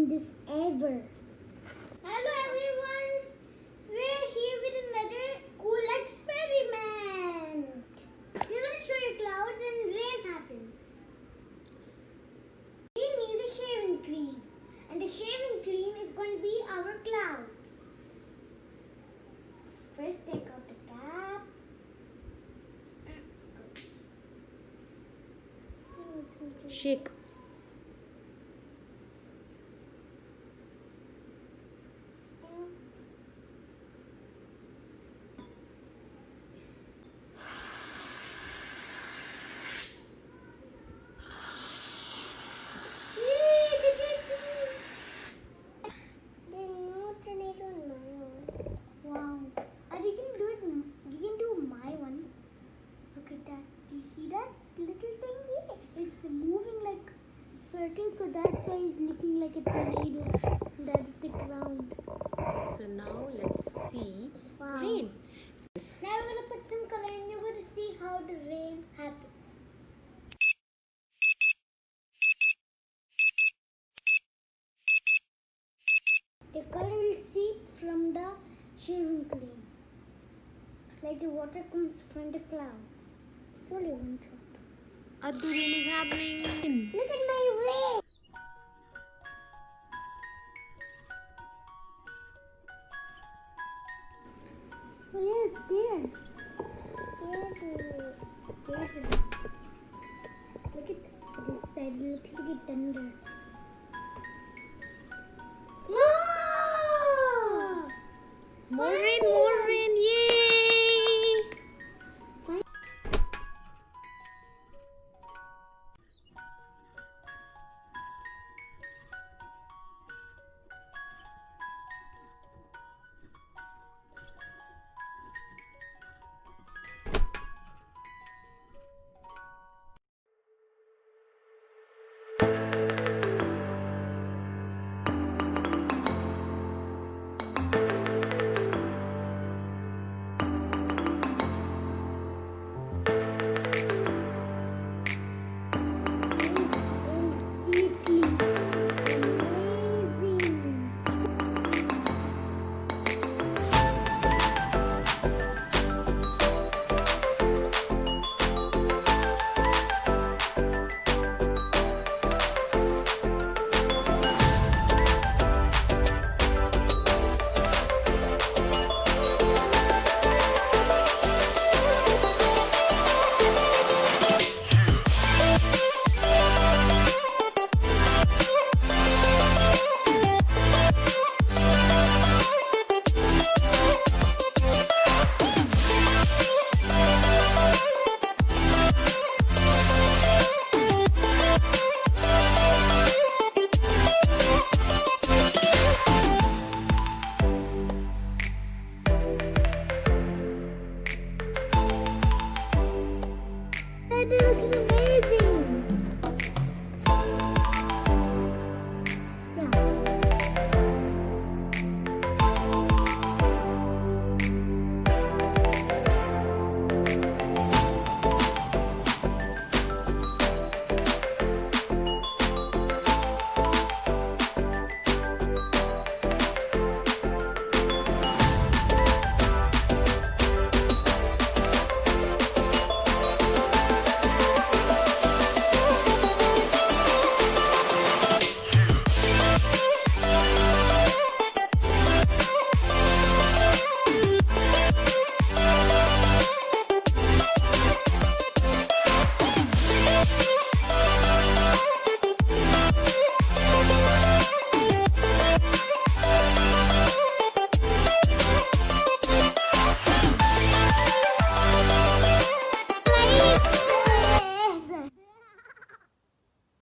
doing this ever. Hello everyone, we're here with another cool experiment. We're going to show you clouds and rain happens. We need a shaving cream, and the shaving cream is going to be our clouds. First take out the cap. Shake. Wow, and you can do it. You can do my one. Look at that. Do you see that little thing? It's moving like circle, so that's why it's looking like a tornado. That's the ground. So now let's see Wow. rain. Now we're gonna put some color, and you're gonna see how the rain happens. The color will seep from the shaving cream, like the water comes from the clouds. It's only one drop. Addu, rain is happening. Look at my rain! Oh yes, there. There's it. Look at this side. It looks like a thunder. More rain.